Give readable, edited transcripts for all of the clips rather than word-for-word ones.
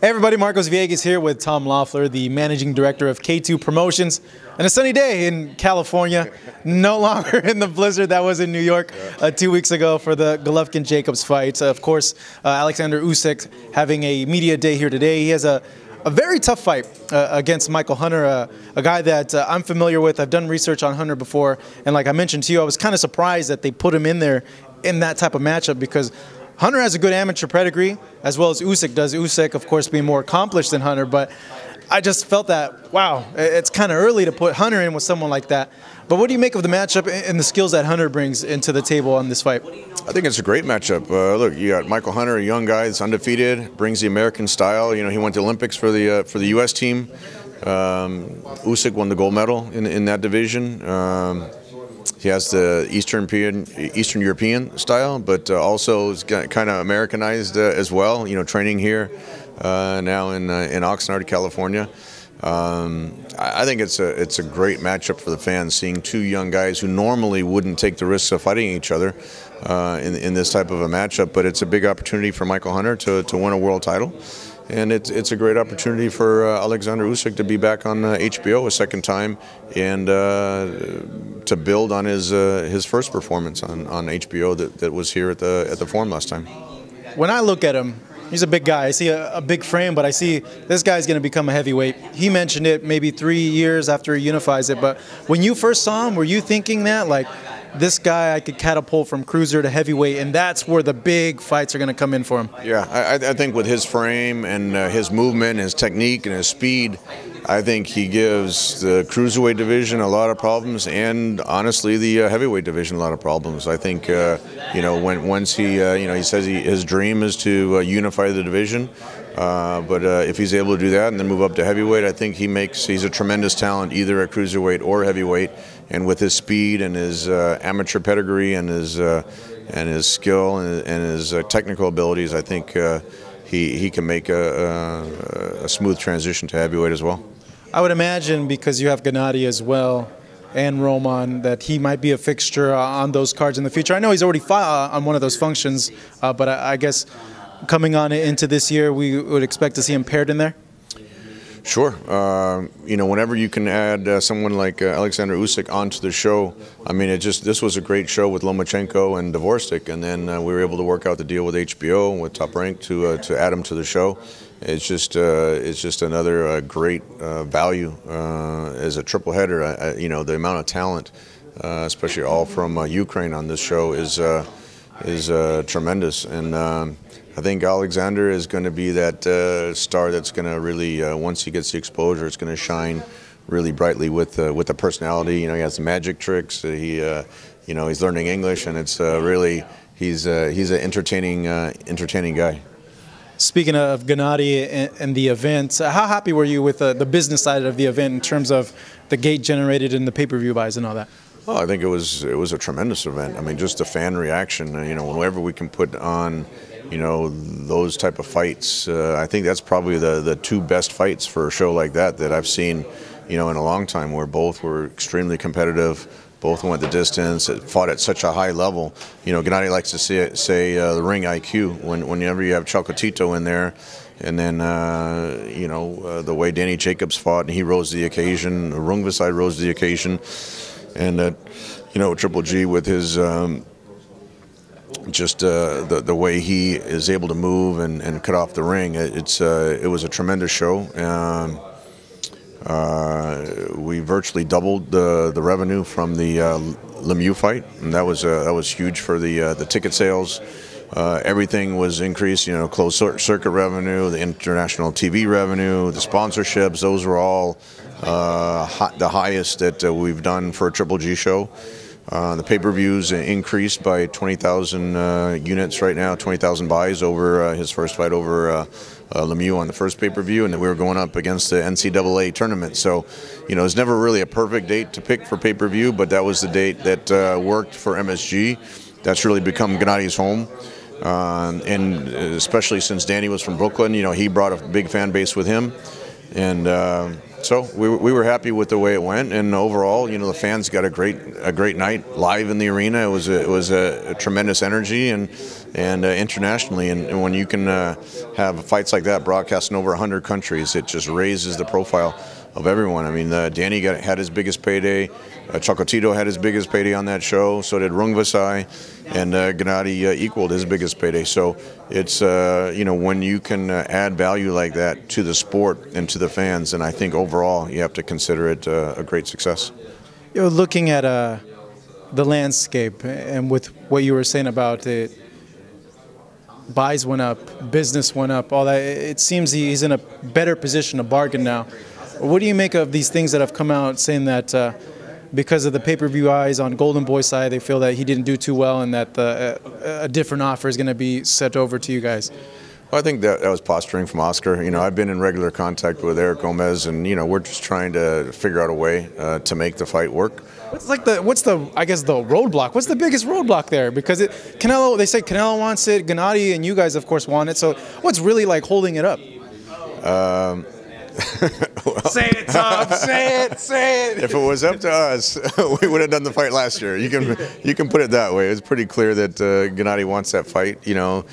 Hey everybody, Marcos Villegas here with Tom Loeffler, the managing director of K2 Promotions. And a sunny day in California, no longer in the blizzard that was in New York 2 weeks ago for the Golovkin-Jacobs fight. Of course, Alexander Usyk having a media day here today. He has a very tough fight against Michael Hunter, a guy that I'm familiar with. I've done research on Hunter before, and like I mentioned to you, I was kind of surprised that they put him in there in that type of matchup because Hunter has a good amateur pedigree, as well as Usyk does. Usyk, of course, being more accomplished than Hunter, but I just felt that, wow, it's kind of early to put Hunter in with someone like that. But what do you make of the matchup and the skills that Hunter brings into the table on this fight? I think it's a great matchup. Look, you got Michael Hunter, a young guy that's undefeated, brings the American style. You know, he went to Olympics for the U.S. team. Usyk won the gold medal in that division. He has the Eastern European style, but also is kind of Americanized as well. You know, training here now in Oxnard, California. I think it's a great matchup for the fans, seeing two young guys who normally wouldn't take the risks of fighting each other in this type of a matchup. But it's a big opportunity for Michael Hunter to win a world title. And it's a great opportunity for Alexander Usyk to be back on HBO a second time and to build on his first performance on HBO that was here at the Forum last time. When I look at him, he's a big guy. I see a big frame, but I see this guy's going to become a heavyweight. He mentioned it maybe 3 years after he unifies it, but when you first saw him, were you thinking that, like, this guy I could catapult from cruiser to heavyweight, and that's where the big fights are going to come in for him? Yeah, I think with his frame and his movement, his technique, and his speed, I think he gives the cruiserweight division a lot of problems, and honestly, the heavyweight division a lot of problems. I think you know, once he he says his dream is to unify the division, but if he's able to do that and then move up to heavyweight, I think he's a tremendous talent either at cruiserweight or heavyweight. And with his speed and his amateur pedigree and his skill and his technical abilities, I think he can make a smooth transition to heavyweight as well. I would imagine, because you have Gennady as well and Roman, that he might be a fixture on those cards in the future. I know he's already fought on one of those functions, but I guess coming on into this year, we would expect to see him paired in there. Sure. You know, whenever you can add someone like Alexander Usyk onto the show, I mean, this was a great show with Lomachenko and Dvorak, and then we were able to work out the deal with HBO and with Top Rank to add him to the show. It's just another great value as a triple header. You know, the amount of talent, especially all from Ukraine on this show, is tremendous. And I think Alexander is going to be that star that's going to really, once he gets the exposure, it's going to shine really brightly with the personality. You know, he has the magic tricks. You know, he's learning English, and it's really he's an entertaining guy. Speaking of Gennady and the event, how happy were you with the business side of the event in terms of the gate generated and the pay-per-view buys and all that? Oh, I think it was a tremendous event. I mean, just the fan reaction. You know, whenever we can put on, you know, those type of fights, I think that's probably the two best fights for a show like that I've seen, you know, in a long time, where both were extremely competitive, both went the distance, fought at such a high level. You know, Gennady likes to say the ring IQ. Whenever you have Chocolatito in there, and then you know, the way Danny Jacobs fought, and he rose to the occasion, Rungvisai rose to the occasion, and you know, Triple G with his just the way he is able to move and cut off the ring. It was a tremendous show. We virtually doubled the revenue from the Lemieux fight, and that was huge for the ticket sales. Everything was increased. You know, closed circuit revenue, the international TV revenue, the sponsorships. Those were all the highest that we've done for a Triple G show. The pay-per-views increased by 20,000 units right now, 20,000 buys over his first fight over Lemieux on the first pay-per-view, and then we were going up against the NCAA tournament. So, you know, it's never really a perfect date to pick for pay-per-view, but that was the date that worked for MSG. That's really become Gennady's home. And especially since Danny was from Brooklyn, you know, he brought a big fan base with him. And So we were happy with the way it went, and overall, you know, the fans got a great night live in the arena. It was a tremendous energy and internationally, and when you can have fights like that broadcast in over 100 countries, it just raises the profile of everyone. I mean, Danny had his biggest payday. Chocolatito had his biggest payday on that show. So did Rungvisai, and Gennady equaled his biggest payday. So it's you know, when you can add value like that to the sport and to the fans, and I think overall you have to consider it a great success. You're looking at the landscape, and with what you were saying about it, buys went up, business went up, all that. It seems he's in a better position to bargain now. What do you make of these things that have come out saying that because of the pay-per-view eyes on Golden Boy's side, they feel that he didn't do too well and that a different offer is going to be sent over to you guys? Well, I think that was posturing from Oscar. You know, I've been in regular contact with Eric Gomez, and you know, we're just trying to figure out a way to make the fight work. What's the I guess the roadblock? What's the biggest roadblock there? Because Canelo, they say Canelo wants it, Gennady, and you guys of course want it. So what's really like holding it up? Well, say it, Tom. Say it. If it was up to us, we would have done the fight last year. You can put it that way. It's pretty clear that Gennady wants that fight. You know,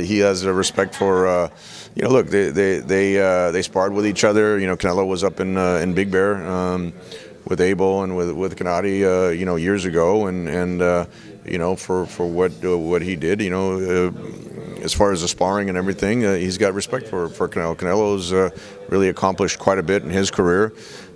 he has a respect for. You know, look, they sparred with each other. You know, Canelo was up in Big Bear with Abel and with Gennady, you know, years ago, and you know, for what he did, you know. As far as the sparring and everything, he's got respect for Canelo. Canelo's really accomplished quite a bit in his career.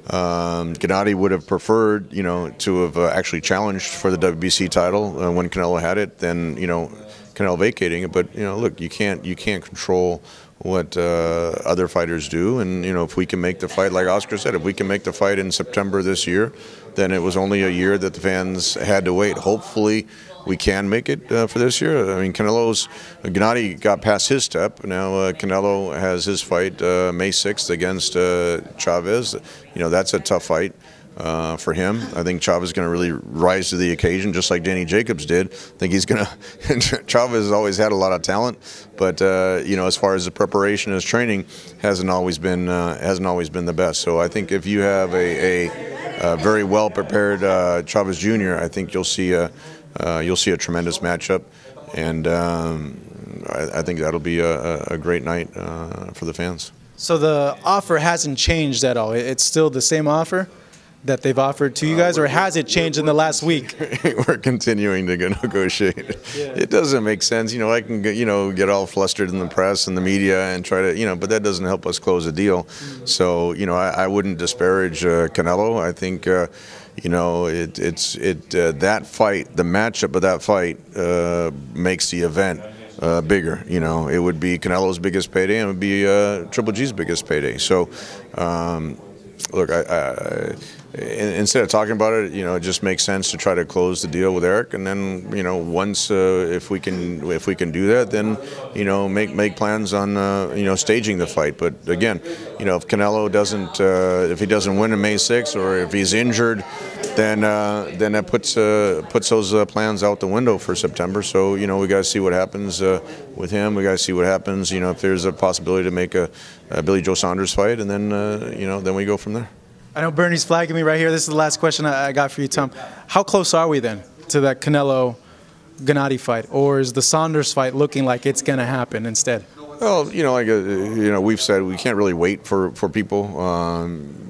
Gennady would have preferred, you know, to have actually challenged for the WBC title when Canelo had it, than, you know, Canelo vacating it. But you know, look, you can't control what other fighters do, and you know, if we can make the fight, like Oscar said, if we can make the fight in September this year, then it was only a year that the fans had to wait. Hopefully we can make it for this year. I mean, Gennady got past his step. Now Canelo has his fight May 6th against Chavez. You know, that's a tough fight for him. I think Chavez is going to really rise to the occasion, just like Danny Jacobs did. I think he's going to. Chavez has always had a lot of talent, but you know, as far as the preparation, his training hasn't always been the best. So I think if you have a very well prepared Chavez Jr., I think you'll see a tremendous matchup, and I think that'll be a great night for the fans. So the offer hasn't changed at all. It's still the same offer that they've offered to you guys, or has it changed in the last week? We're continuing to negotiate. Yeah. It doesn't make sense. You know, I can get all flustered in the press and the media and try to, but that doesn't help us close a deal. Mm-hmm. So, you know, I wouldn't disparage Canelo. I think, you know, that fight, the matchup of that fight makes the event bigger. You know, it would be Canelo's biggest payday, and it would be Triple G's biggest payday. So, look, instead of talking about it, you know, it just makes sense to try to close the deal with Eric, and then, you know, once if we can do that, then, you know, make plans on you know, staging the fight. But again, you know, if Canelo if he doesn't win in May 6th, or if he's injured, then that puts those plans out the window for September. So, you know, we got to see what happens with him. We got to see what happens. You know, if there's a possibility to make a Billy Joe Saunders fight, and then you know, then we go from there. I know Bernie's flagging me right here. This is the last question I got for you, Tom. How close are we then to that Canelo-Gennady fight, or is the Saunders fight looking like it's going to happen instead? Well, you know, like you know, we've said we can't really wait for people.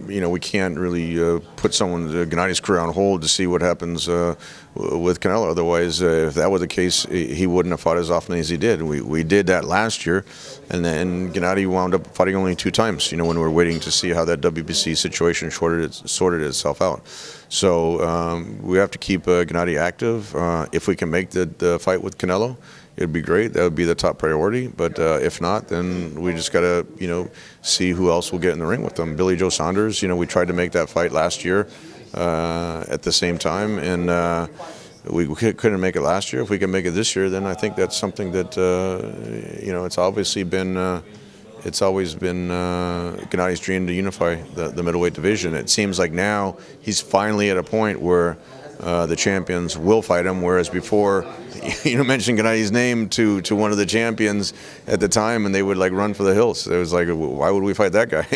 You know, we can't really put Gennady's career on hold to see what happens with Canelo. Otherwise, if that were the case, he wouldn't have fought as often as he did. We did that last year, and then Gennady wound up fighting only 2 times. You know, when we were waiting to see how that WBC situation sorted itself out. So we have to keep Gennady active. If we can make the fight with Canelo, it'd be great. That would be the top priority. But if not, then we just got to, you know, see who else will get in the ring with them. Billy Joe Saunders, you know, we tried to make that fight last year at the same time, and we couldn't make it last year. If we can make it this year, then I think that's something that, you know, it's always been Gennady's dream to unify the middleweight division. It seems like now he's finally at a point where the champions will fight him, whereas before mention Gennady's name to one of the champions at the time, and they would like run for the hills. It was like, why would we fight that guy?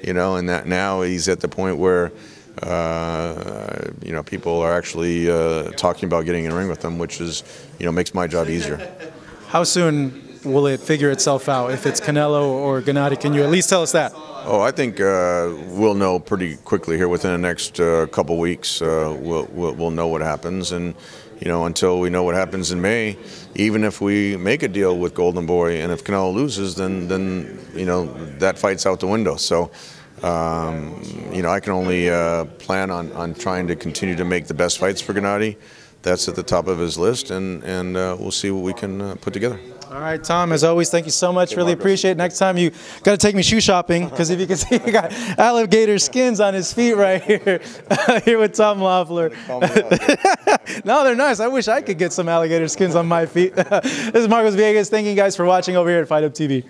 And that now he's at the point where people are actually talking about getting in a ring with him, which is makes my job easier. How soon will it figure itself out if it's Canelo or Gennady? Can you at least tell us that? Oh, I think we'll know pretty quickly here within the next couple weeks. We'll know what happens, and until we know what happens in May, even if we make a deal with Golden Boy, and if Canelo loses, then that fight's out the window. So I can only plan on trying to continue to make the best fights for Gennady. That's at the top of his list, and we'll see what we can put together. All right, Tom, as always, thank you so much. Really appreciate it. Next time you got to take me shoe shopping, because if you can see, he got alligator skins on his feet right here. Here with Tom Loeffler. No, they're nice. I wish I could get some alligator skins on my feet. This is Marcos Villegas. Thank you guys for watching over here at Fight Up TV.